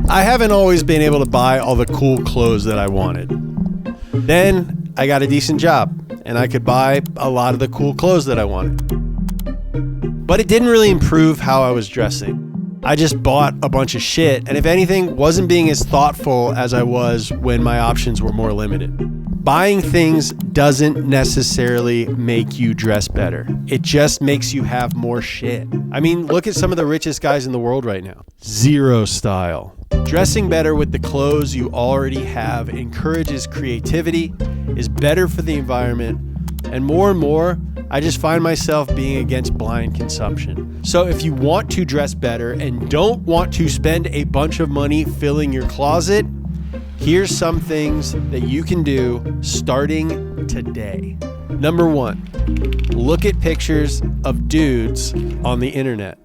I haven't always been able to buy all the cool clothes that I wanted. Then I got a decent job and I could buy a lot of the cool clothes that I wanted. But it didn't really improve how I was dressing. I just bought a bunch of shit, and if anything, wasn't being as thoughtful as I was when my options were more limited. Buying things doesn't necessarily make you dress better. It just makes you have more shit. I mean, look at some of the richest guys in the world right now. Zero style. Dressing better with the clothes you already have encourages creativity, is better for the environment, and more, I just find myself being against blind consumption. So if you want to dress better and don't want to spend a bunch of money filling your closet, here's some things that you can do starting today. Number 1, look at pictures of dudes on the internet.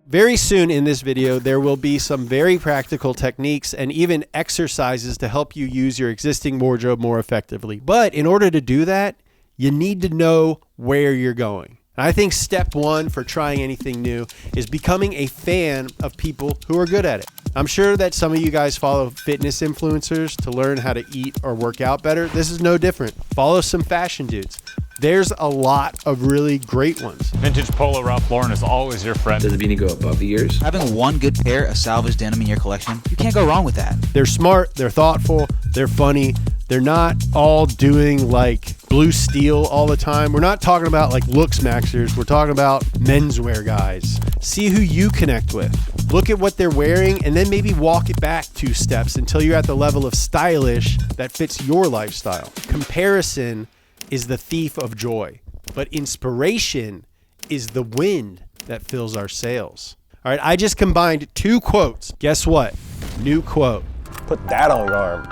Very soon in this video, there will be some very practical techniques and even exercises to help you use your existing wardrobe more effectively. But in order to do that, you need to know where you're going. And I think step 1 for trying anything new is becoming a fan of people who are good at it. I'm sure that some of you guys follow fitness influencers to learn how to eat or work out better. This is no different. Follow some fashion dudes. There's a lot of really great ones. Vintage Polo Ralph Lauren is always your friend. Doesn't mean you go above the years. Having one good pair of salvage denim in your collection, you can't go wrong with that. They're smart, they're thoughtful, they're funny. They're not all doing like blue steel all the time. We're not talking about like looks maxers. We're talking about menswear guys. See who you connect with. Look at what they're wearing and then maybe walk it back 2 steps until you're at the level of stylish that fits your lifestyle. Comparison is the thief of joy, but inspiration is the wind that fills our sails. All right, I just combined 2 quotes. Guess what? New quote. Put that on your arm.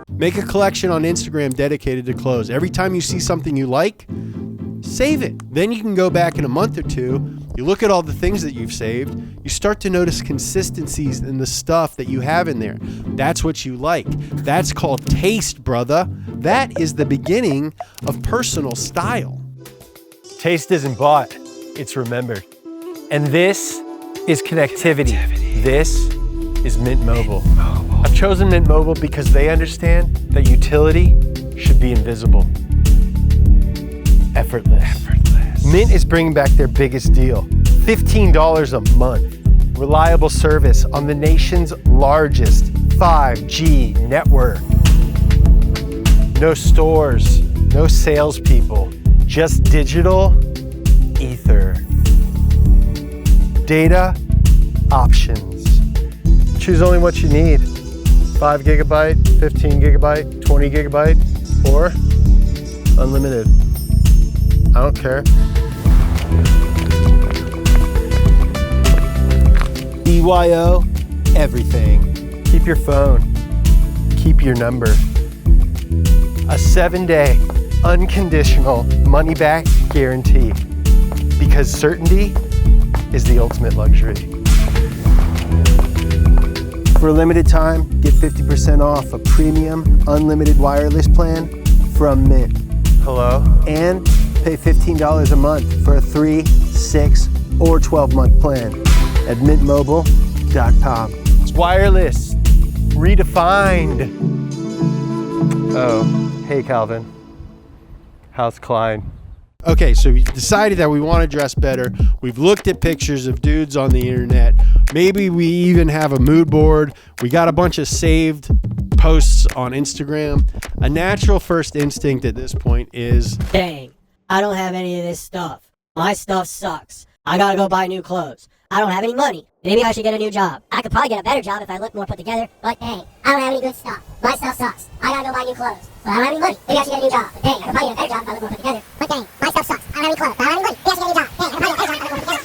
Make a collection on Instagram dedicated to clothes. Every time you see something you like, save it. Then you can go back in a month or 2, you look at all the things that you've saved, you start to notice consistencies in the stuff that you have in there. That's what you like. That's called taste, brother. That is the beginning of personal style. Taste isn't bought, it's remembered. And this is connectivity. This is Mint Mobile. I've chosen Mint Mobile because they understand that utility should be invisible. Effortless. Mint is bringing back their biggest deal, $15 a month. Reliable service on the nation's largest 5G network. No stores, no salespeople, just digital ether. Data options. Choose only what you need. 5 gigabyte, 15 gigabyte, 20 gigabyte, or unlimited. I don't care. BYO, everything. Keep your phone. Keep your number. A 7-day, unconditional money-back guarantee. Because certainty is the ultimate luxury. For a limited time, get 50% off a premium unlimited wireless plan from Mint. Hello? And pay $15 a month for a 3, 6, or 12-month plan at mintmobile.com. It's wireless, redefined. Oh, hey Calvin. How's Clyde? Okay, so we decided that we want to dress better. We've looked at pictures of dudes on the internet. Maybe we even have a mood board. We got a bunch of saved posts on Instagram. A natural first instinct at this point is, dang, I don't have any of this stuff. My stuff sucks. I gotta go buy new clothes. I don't have any money. Maybe I should get a new job. I could probably get a better job if I look more put together, but dang, I don't have any good stuff. My stuff sucks. I gotta go buy new clothes. But I don't have any money. Maybe I should get a new job. But dang, I could probably get a better job if I look more put together, but dang, my stuff sucks. I don't have any clothes. But I don't have any money. Maybe I should get a new job. Dang, I could probably get a better job if I look more put together.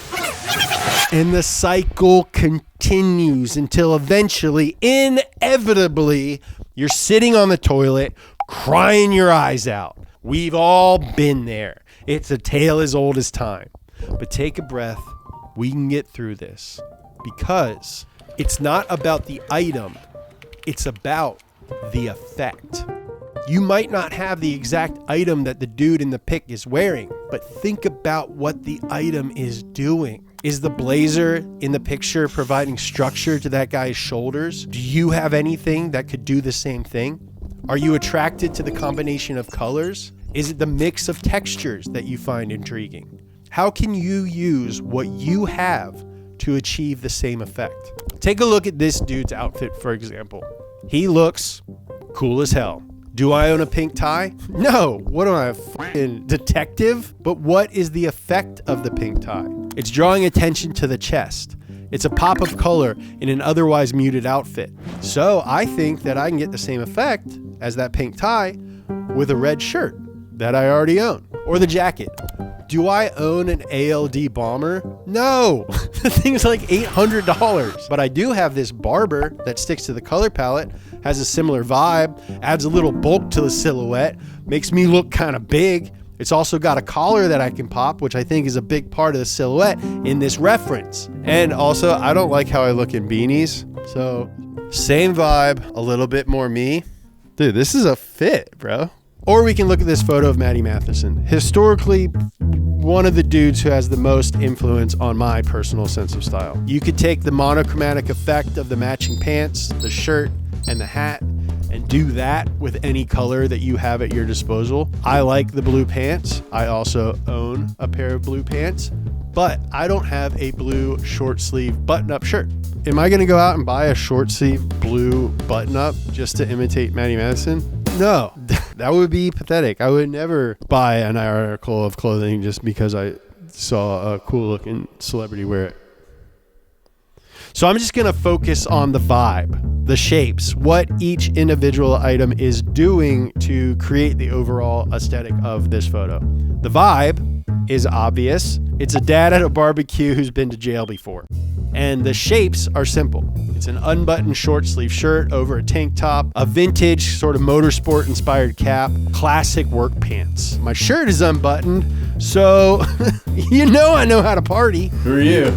and the cycle continues until eventually, inevitably, you're sitting on the toilet, crying your eyes out. We've all been there. It's a tale as old as time. But take a breath. We can get through this because it's not about the item. It's about the effect. You might not have the exact item that the dude in the pic is wearing, but think about what the item is doing. Is the blazer in the picture providing structure to that guy's shoulders? Do you have anything that could do the same thing? Are you attracted to the combination of colors? Is it the mix of textures that you find intriguing? How can you use what you have to achieve the same effect? Take a look at this dude's outfit, for example. He looks cool as hell. Do I own a pink tie? No. What am I, a fucking detective? But what is the effect of the pink tie? It's drawing attention to the chest. It's a pop of color in an otherwise muted outfit. So I think that I can get the same effect as that pink tie with a red shirt that I already own, or the jacket. Do I own an ALD bomber? No, the thing's like $800. But I do have this barber that sticks to the color palette, has a similar vibe, adds a little bulk to the silhouette, makes me look kind of big. It's also got a collar that I can pop, which I think is a big part of the silhouette in this reference. And also, I don't like how I look in beanies. So same vibe, a little bit more me. Dude, this is a fit, bro. Or we can look at this photo of Matty Matheson. Historically, one of the dudes who has the most influence on my personal sense of style. You could take the monochromatic effect of the matching pants, the shirt, and the hat, and do that with any color that you have at your disposal. I like the blue pants. I also own a pair of blue pants, but I don't have a blue short sleeve button-up shirt. Am I gonna go out and buy a short sleeve blue button-up just to imitate Matty Matheson? No, that would be pathetic. I would never buy an article of clothing just because I saw a cool looking celebrity wear it. So I'm just going to focus on the vibe, the shapes, what each individual item is doing to create the overall aesthetic of this photo. The vibe is obvious. It's a dad at a barbecue who's been to jail before. And the shapes are simple. It's an unbuttoned short sleeve shirt over a tank top, a vintage sort of motorsport inspired cap, classic work pants. My shirt is unbuttoned, so you know I know how to party. Who are you?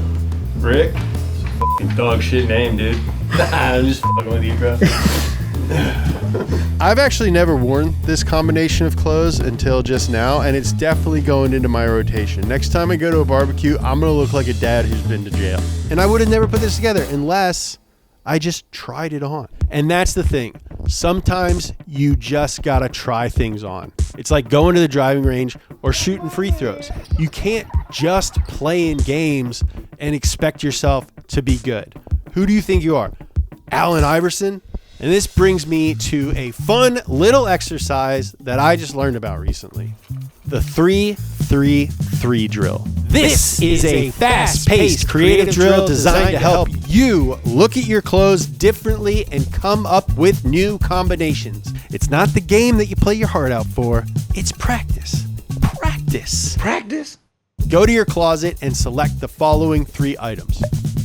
Rick? Fucking dog shit name, dude. I'm just fucking with you, bro. I've actually never worn this combination of clothes until just now, and it's definitely going into my rotation. Next time I go to a barbecue, I'm gonna look like a dad who's been to jail. And I would have never put this together unless I just tried it on. And that's the thing. Sometimes you just gotta try things on. It's like going to the driving range or shooting free throws. You can't just play in games and expect yourself to be good. Who do you think you are? Allen Iverson? And this brings me to a fun little exercise that I just learned about recently. The 3-3-3 drill. This is a fast-paced creative drill designed to help you look at your clothes differently and come up with new combinations. It's not the game that you play your heart out for. It's practice. Practice. Go to your closet and select the following 3 items.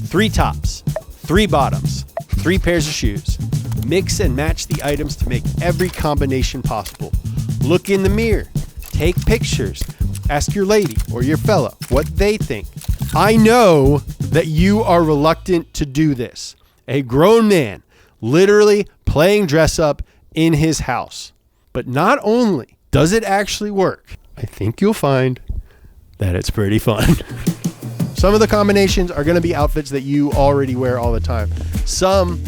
3 tops, 3 bottoms, 3 pairs of shoes. Mix and match the items to make every combination possible. Look in the mirror. Take pictures. Ask your lady or your fella what they think. I know that you are reluctant to do this. A grown man literally playing dress up in his house. But not only does it actually work, I think you'll find that it's pretty fun. Some of the combinations are going to be outfits that you already wear all the time. Some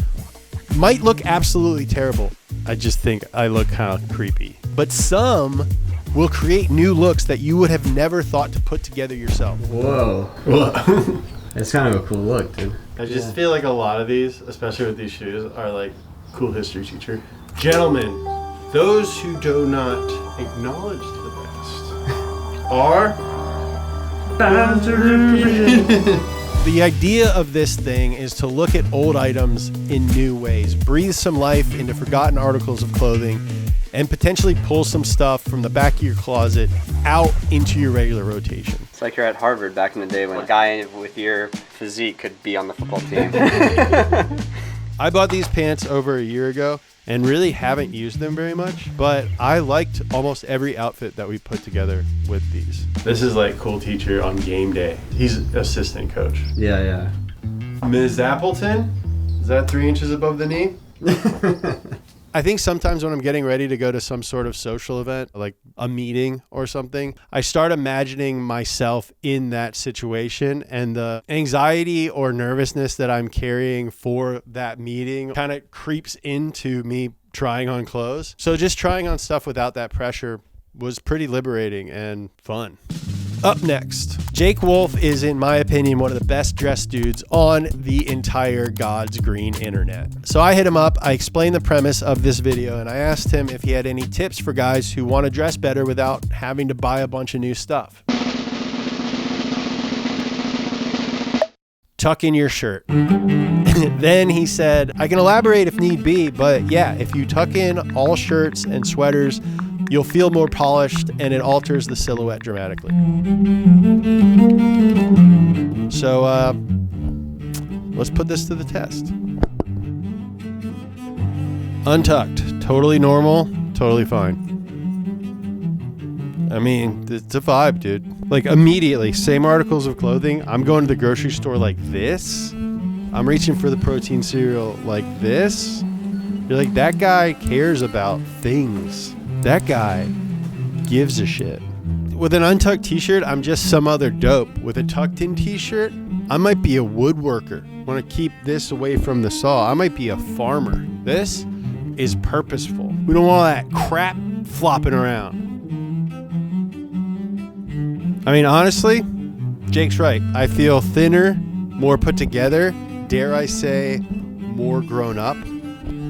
might look absolutely terrible. I just think I look kind of creepy. But some will create new looks that you would have never thought to put together yourself. Whoa. It's kind of a cool look, dude. I just feel like a lot of these, especially with these shoes, are like cool history teacher. Gentlemen, those who do not acknowledge the best are bound to repeat. The idea of this thing is to look at old items in new ways, breathe some life into forgotten articles of clothing, and potentially pull some stuff from the back of your closet out into your regular rotation. It's like you're at Harvard back in the day when a guy with your physique could be on the football team. I bought these pants over a year ago and really haven't used them very much, but I liked almost every outfit that we put together with these. This is like cool teacher on game day. He's assistant coach. Yeah. Ms. Appleton, is that 3 inches above the knee? I think sometimes when I'm getting ready to go to some sort of social event, like a meeting or something, I start imagining myself in that situation, and the anxiety or nervousness that I'm carrying for that meeting kind of creeps into me trying on clothes. So just trying on stuff without that pressure was pretty liberating and fun. Up next, Jake Wolf is, in my opinion, one of the best dressed dudes on the entire God's green internet. So I hit him up, I explained the premise of this video, and I asked him if he had any tips for guys who want to dress better without having to buy a bunch of new stuff. Tuck in your shirt. Then he said, I can elaborate if need be, but yeah, if you tuck in all shirts and sweaters, you'll feel more polished and it alters the silhouette dramatically. So let's put this to the test. Untucked, totally normal, totally fine. I mean, it's a vibe, dude. Like immediately, same articles of clothing. I'm going to the grocery store like this. I'm reaching for the protein cereal like this. You're like, that guy cares about things. That guy gives a shit. With an untucked t-shirt, I'm just some other dope. With a tucked in t-shirt, I might be a woodworker. Want to keep this away from the saw. I might be a farmer. This is purposeful. We don't want that crap flopping around. I mean, honestly, Jake's right. I feel thinner, more put together, dare I say, more grown up.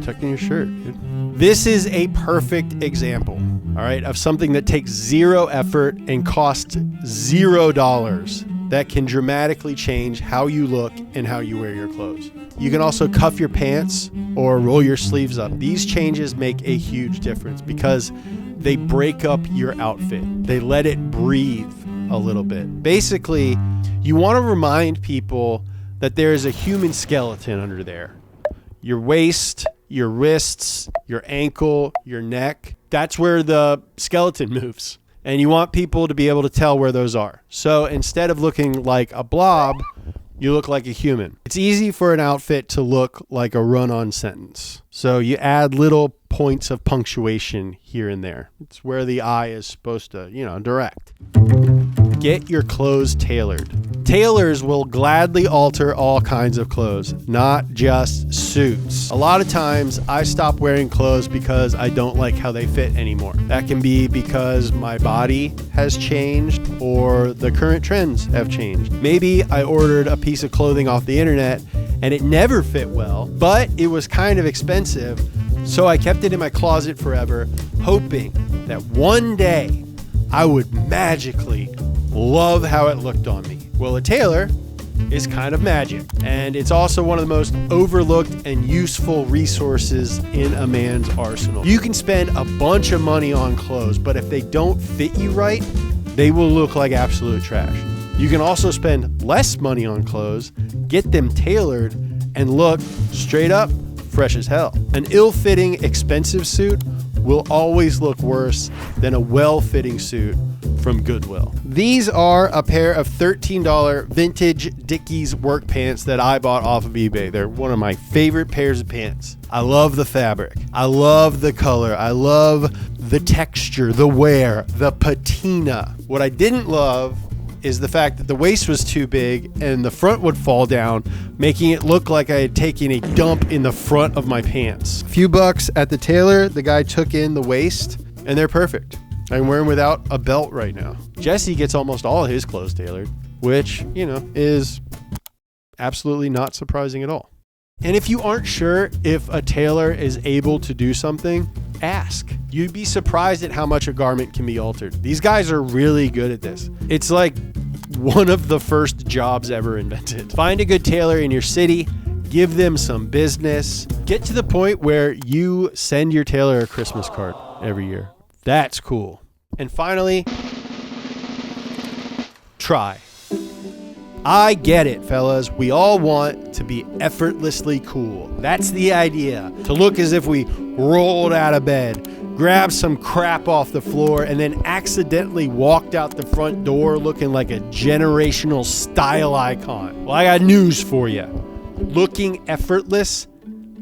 Tuck in your shirt, dude. This is a perfect example, all right, of something that takes zero effort and costs $0 that can dramatically change how you look and how you wear your clothes. You can also cuff your pants or roll your sleeves up. These changes make a huge difference because they break up your outfit. They let it breathe a little bit. Basically, you want to remind people that there is a human skeleton under there. Your waist, your wrists, your ankle, your neck. That's where the skeleton moves. And you want people to be able to tell where those are. So instead of looking like a blob, you look like a human. It's easy for an outfit to look like a run-on sentence. So you add little points of punctuation here and there. It's where the eye is supposed to, direct. Get your clothes tailored. Tailors will gladly alter all kinds of clothes, not just suits. A lot of times I stop wearing clothes because I don't like how they fit anymore. That can be because my body has changed or the current trends have changed. Maybe I ordered a piece of clothing off the internet and it never fit well, but it was kind of expensive. So I kept it in my closet forever, hoping that one day I would magically love how it looked on me. Well, a tailor is kind of magic, and it's also one of the most overlooked and useful resources in a man's arsenal. You can spend a bunch of money on clothes, but if they don't fit you right, they will look like absolute trash. You can also spend less money on clothes, get them tailored, and look straight up fresh as hell. An ill-fitting, expensive suit will always look worse than a well-fitting suit from Goodwill. These are a pair of $13 vintage Dickies work pants that I bought off of eBay. They're one of my favorite pairs of pants. I love the fabric. I love the color. I love the texture, the wear, the patina. What I didn't love is the fact that the waist was too big and the front would fall down, making it look like I had taken a dump in the front of my pants. A few bucks at the tailor, the guy took in the waist, and they're perfect. I can wear them without a belt right now. Jesse gets almost all of his clothes tailored, which, is absolutely not surprising at all. And if you aren't sure if a tailor is able to do something, ask. You'd be surprised at how much a garment can be altered. These guys are really good at this. It's like one of the first jobs ever invented. Find a good tailor in your city, give them some business, get to the point where you send your tailor a Christmas card every year. That's cool. And finally, try. I get it, fellas. We all want to be effortlessly cool. That's the idea. To look as if we rolled out of bed, grabbed some crap off the floor, and then accidentally walked out the front door looking like a generational style icon. Well, I got news for you. Looking effortless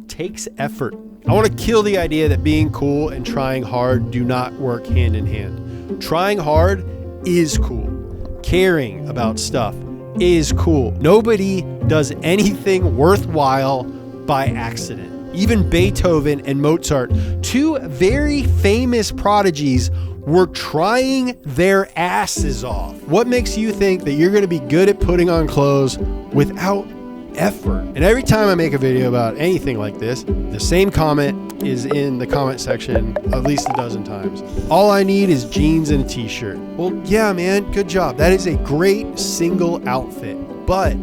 takes effort. I want to kill the idea that being cool and trying hard do not work hand in hand. Trying hard is cool. Caring about stuff is cool. Nobody does anything worthwhile by accident. Even Beethoven and Mozart, two very famous prodigies, were trying their asses off. What makes you think that you're going to be good at putting on clothes without effort? And every time I make a video about anything like this, the same comment is in the comment section at least a dozen times. All I need is jeans and a t-shirt. Well, yeah, man, good job. That is a great single outfit, but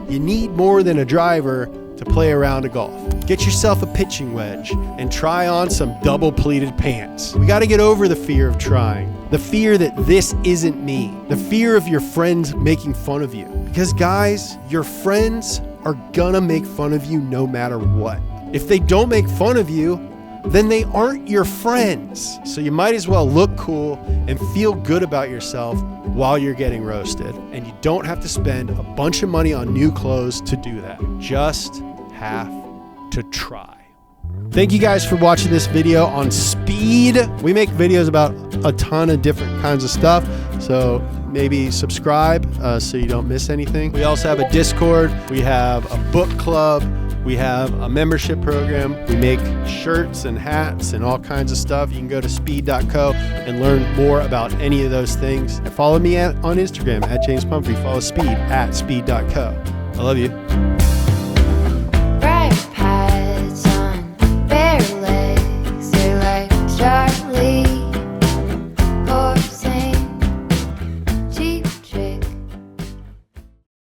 you need more than a driver to play a round of golf. Get yourself a pitching wedge and try on some double pleated pants. We got to get over the fear of trying, the fear that this isn't me, the fear of your friends making fun of you. Because guys, your friends are gonna make fun of you no matter what. If they don't make fun of you, then they aren't your friends. So you might as well look cool and feel good about yourself while you're getting roasted. And you don't have to spend a bunch of money on new clothes to do that. You just have to try. Thank you guys for watching this video on Speed. We make videos about a ton of different kinds of stuff, so maybe subscribe so you don't miss anything. We also have a Discord. We have a book club. We have a membership program. We make shirts and hats and all kinds of stuff. You can go to speed.co and learn more about any of those things. And follow me on Instagram at James Pumphrey. Follow Speed at speed.co. I love you.